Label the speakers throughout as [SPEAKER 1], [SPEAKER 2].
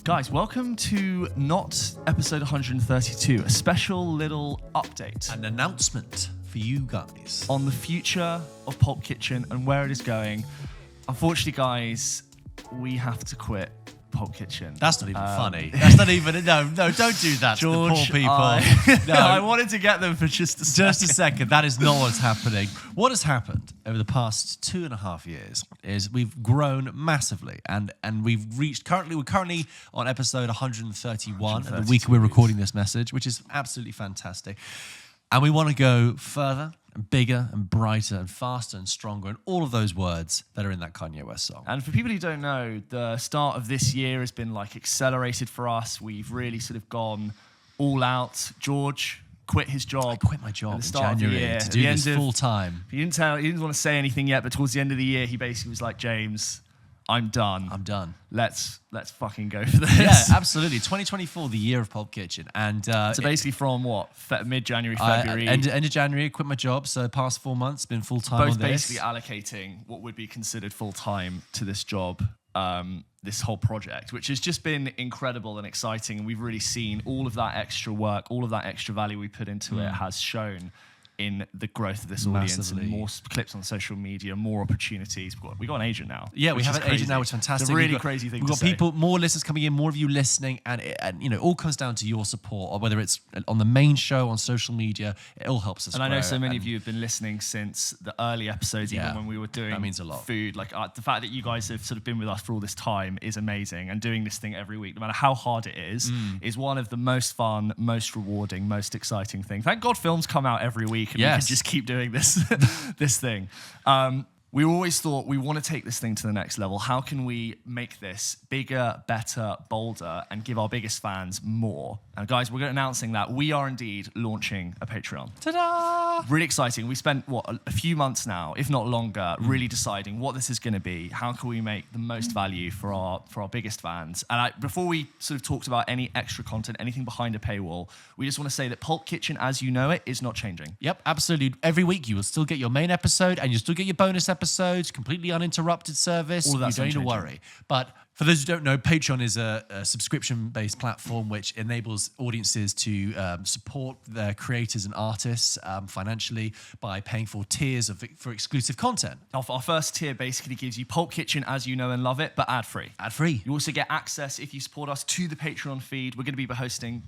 [SPEAKER 1] Guys, welcome to not episode 132, a special little update.
[SPEAKER 2] An announcement for you guys.
[SPEAKER 1] On the future of Pulp Kitchen and where it is going. Unfortunately, guys, we have to quit Pulp Kitchen.
[SPEAKER 2] That's not even funny. That's not even, no, don't do that
[SPEAKER 1] George,
[SPEAKER 2] to the poor people. No.
[SPEAKER 1] I wanted to get them for just a second.
[SPEAKER 2] Just a second. That is not what's happening. What has happened over the past 2.5 years is we've grown massively, and we've reached we're currently on episode 131 of the week we're recording this message, which is absolutely fantastic. And we want to go further and bigger and brighter and faster and stronger and all of those words that are in that Kanye West song.
[SPEAKER 1] And for people who don't know, the start of this year has been like accelerated for us. We've really sort of gone all out. George quit his job.
[SPEAKER 2] I quit my job in
[SPEAKER 1] start
[SPEAKER 2] January to do this full time.
[SPEAKER 1] He didn't want to say anything yet, but towards the end of the year, he basically was like, James, I'm done. Let's fucking go for this.
[SPEAKER 2] Yeah, absolutely. 2024, the year of Pulp Kitchen. And
[SPEAKER 1] so basically from what? Mid-January, February?
[SPEAKER 2] End of January, quit my job. So past 4 months, been full-time on this.
[SPEAKER 1] Both basically allocating what would be considered full-time to this job, this whole project, which has just been incredible and exciting. And we've really seen all of that extra work, all of that extra value we put into it has shown in the growth of this audience.
[SPEAKER 2] Massively.
[SPEAKER 1] And more clips on social media, more opportunities. We got an agent now.
[SPEAKER 2] Yeah, we have an agent now, which is fantastic.
[SPEAKER 1] It's a really crazy thing.
[SPEAKER 2] We've got people, more listeners coming in, more of you listening, and you know, it all comes down to your support, or whether it's on the main show, on social media, it all helps us.
[SPEAKER 1] And I know so many of you have been listening since the early episodes, even when we were doing
[SPEAKER 2] that means a lot.
[SPEAKER 1] Food. Like the fact that you guys have sort of been with us for all this time is amazing, and doing this thing every week, no matter how hard it is one of the most fun, most rewarding, most exciting things. Thank God films come out every week, and we can just keep doing this this thing. We always thought we want to take this thing to the next level. How can we make this bigger, better, bolder, and give our biggest fans more? And guys, we're announcing that we are indeed launching a Patreon.
[SPEAKER 2] Ta-da!
[SPEAKER 1] Really exciting. We spent, a few months now, if not longer, really deciding what this is going to be. How can we make the most value for our biggest fans? And before we sort of talked about any extra content, anything behind a paywall, we just want to say that Pulp Kitchen, as you know it, is not changing.
[SPEAKER 2] Yep, absolutely. Every week you will still get your main episode, and you'll still get your bonus episodes, completely uninterrupted service.
[SPEAKER 1] All of that's
[SPEAKER 2] you don't need to worry. But for those who don't know, Patreon is a subscription-based platform which enables audiences to support their creators and artists financially by paying for tiers for exclusive content.
[SPEAKER 1] Our first tier basically gives you Pulp Kitchen as you know and love it, but ad-free.
[SPEAKER 2] Ad-free.
[SPEAKER 1] You also get access, if you support us, to the Patreon feed. We're going to be posting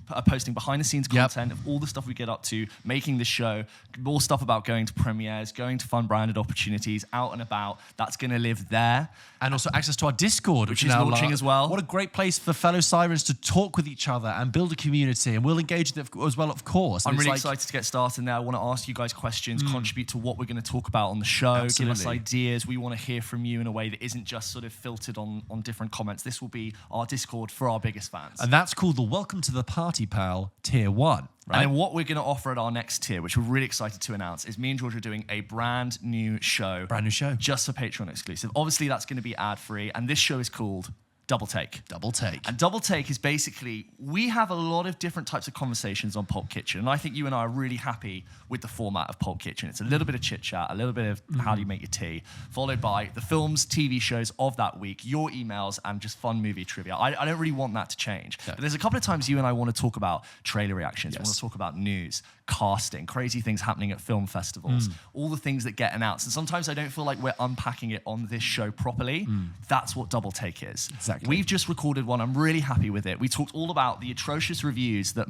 [SPEAKER 1] behind-the-scenes content of all the stuff we get up to, making the show, more stuff about going to premieres, going to fun branded opportunities, out and about. That's going to live there.
[SPEAKER 2] And also access to our Discord, which is
[SPEAKER 1] now launching as well.
[SPEAKER 2] What a great place for fellow Sirens to talk with each other and build a community, and we'll engage with it as well, of course.
[SPEAKER 1] I'm really excited to get started there. I want to ask you guys questions, contribute to what we're going to talk about on the show, give us ideas. We want to hear from you in a way that isn't just sort of filtered on different comments. This will be our Discord for our biggest fans.
[SPEAKER 2] And that's called the Welcome to the Party Pal Tier 1. Right.
[SPEAKER 1] And then what we're going to offer at our next tier, which we're really excited to announce, is me and George are doing a brand new show. Just for Patreon exclusive. Obviously, that's going to be ad-free. And this show is called Double Take. And Double Take is basically, we have a lot of different types of conversations on Pulp Kitchen. And I think you and I are really happy with the format of Pulp Kitchen. It's a little bit of chit-chat, a little bit of how do you make your tea, followed by the films, TV shows of that week, your emails, and just fun movie trivia. I don't really want that to change. Yeah. But there's a couple of times you and I want to talk about trailer reactions. We want to talk about news, casting, crazy things happening at film festivals, all the things that get announced. And sometimes I don't feel like we're unpacking it on this show properly. That's what Double Take is.
[SPEAKER 2] Exactly.
[SPEAKER 1] We've just recorded one. I'm really happy with it. We talked all about the atrocious reviews that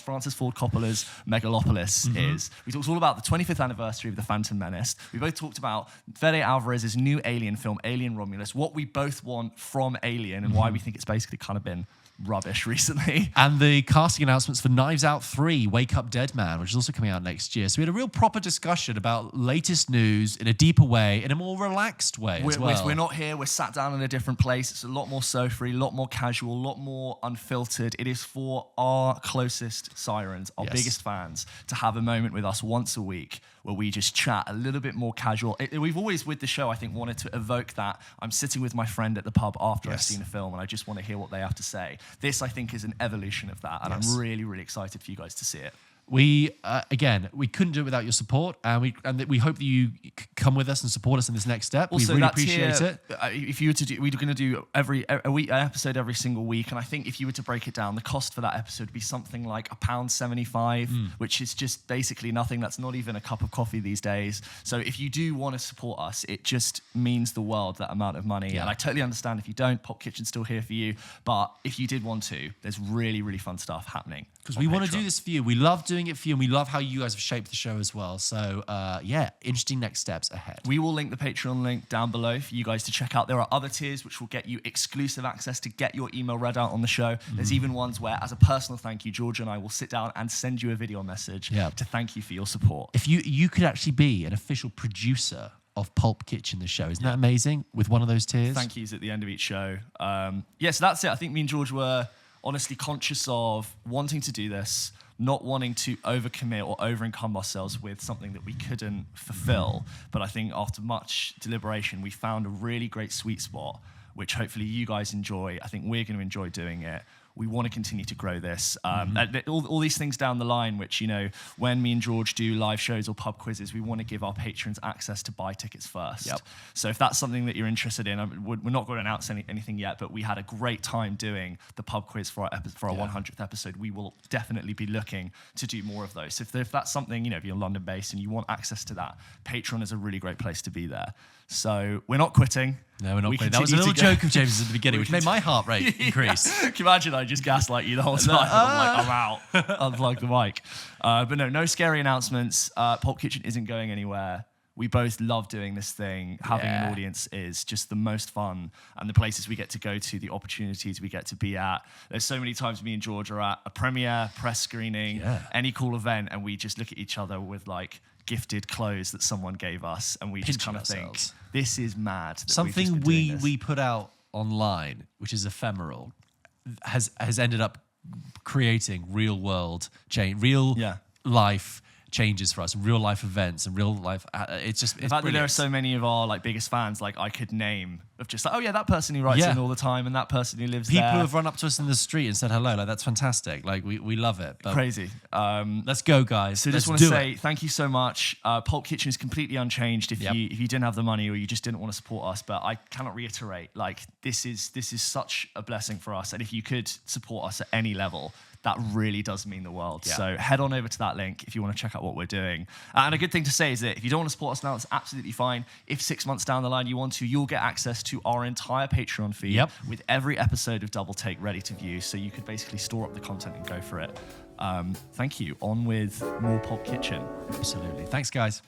[SPEAKER 1] Francis Ford Coppola's Megalopolis is. We talked all about the 25th anniversary of The Phantom Menace. We both talked about Fede Alvarez's new Alien film, Alien Romulus, what we both want from Alien and why we think it's basically kind of been rubbish recently.
[SPEAKER 2] And the casting announcements for Knives Out 3, Wake Up Dead Man, which is also coming out next year. So we had a real proper discussion about latest news in a deeper way, in a more relaxed way as well.
[SPEAKER 1] We're not here, we're sat down in a different place. It's a lot more sofa-y, a lot more casual, a lot more unfiltered. It is for our closest Sirens, our biggest fans, to have a moment with us once a week where we just chat a little bit more casual. We've always, with the show, I think, wanted to evoke that. I'm sitting with my friend at the pub after I've seen a film and I just want to hear what they have to say. This, I think, is an evolution of that, and I'm really, really excited for you guys to see it.
[SPEAKER 2] We again, we couldn't do it without your support, and we hope that you come with us and support us in this next step.
[SPEAKER 1] Also,
[SPEAKER 2] we really appreciate it.
[SPEAKER 1] If you were to do, we're going to do an episode every single week, and I think if you were to break it down, the cost for that episode would be something like £1.75, which is just basically nothing. That's not even a cup of coffee these days. So if you do want to support us, it just means the world, that amount of money.
[SPEAKER 2] Yeah.
[SPEAKER 1] And I totally understand if you don't. Pulp Kitchen's still here for you, but if you did want to, there's really, really fun stuff happening.
[SPEAKER 2] Because we want to do this for you. We love doing it for you, and we love how you guys have shaped the show as well. So, interesting next steps ahead.
[SPEAKER 1] We will link the Patreon link down below for you guys to check out. There are other tiers which will get you exclusive access to get your email read out on the show. There's even ones where, as a personal thank you, Georgia and I will sit down and send you a video message to thank you for your support.
[SPEAKER 2] If you could actually be an official producer of Pulp Kitchen, the show. Isn't that amazing? With one of those tiers?
[SPEAKER 1] Thank yous at the end of each show. So that's it. I think me and George were honestly conscious of wanting to do this, not wanting to overcommit or over-encumber ourselves with something that we couldn't fulfill. But I think after much deliberation, we found a really great sweet spot, which hopefully you guys enjoy. I think we're going to enjoy doing it. We want to continue to grow this. All these things down the line, which, when me and George do live shows or pub quizzes, we want to give our patrons access to buy tickets first.
[SPEAKER 2] Yep.
[SPEAKER 1] So if that's something that you're interested in, we're not going to announce anything yet, but we had a great time doing the pub quiz for our 100th episode. We will definitely be looking to do more of those. So if that's something, if you're London-based and you want access to that, Patreon is a really great place to be there. So we're not quitting.
[SPEAKER 2] No, we're not quitting. That was a little joke of James's at the beginning, which made my heart rate increase.
[SPEAKER 1] Can you imagine I just gaslight you the whole time? I'm out. Unplug the mic. But no scary announcements. Pulp Kitchen isn't going anywhere. We both love doing this thing. Having an audience is just the most fun. And the places we get to go to, the opportunities we get to be at. There's so many times me and George are at a premiere, press screening, any cool event, and we just look at each other with gifted clothes that someone gave us, and we just kind of think, this is mad.
[SPEAKER 2] Something we put out online, which is ephemeral, has ended up creating real world change, real life changes for us, real life events and real life. It's just, it's
[SPEAKER 1] the fact that there are
[SPEAKER 2] brilliant.
[SPEAKER 1] so many of our biggest fans, I could name of just that person who writes in all the time and that person who lives
[SPEAKER 2] People
[SPEAKER 1] there.
[SPEAKER 2] who have run up to us in the street and said hello, that's fantastic. We love it. But
[SPEAKER 1] crazy.
[SPEAKER 2] Let's go, guys.
[SPEAKER 1] So just want to say thank you so much. Pulp Kitchen is completely unchanged if you didn't have the money or you just didn't want to support us. But I cannot reiterate, this is such a blessing for us. And if you could support us at any level, that really does mean the world. Yeah. So head on over to that link if you want to check out what we're doing. And a good thing to say is that if you don't want to support us now, it's absolutely fine. If 6 months down the line you want to, you'll get access to our entire Patreon feed with every episode of Double Take ready to view. So you could basically store up the content and go for it. Thank you. On with more Pulp Kitchen.
[SPEAKER 2] Absolutely. Thanks, guys.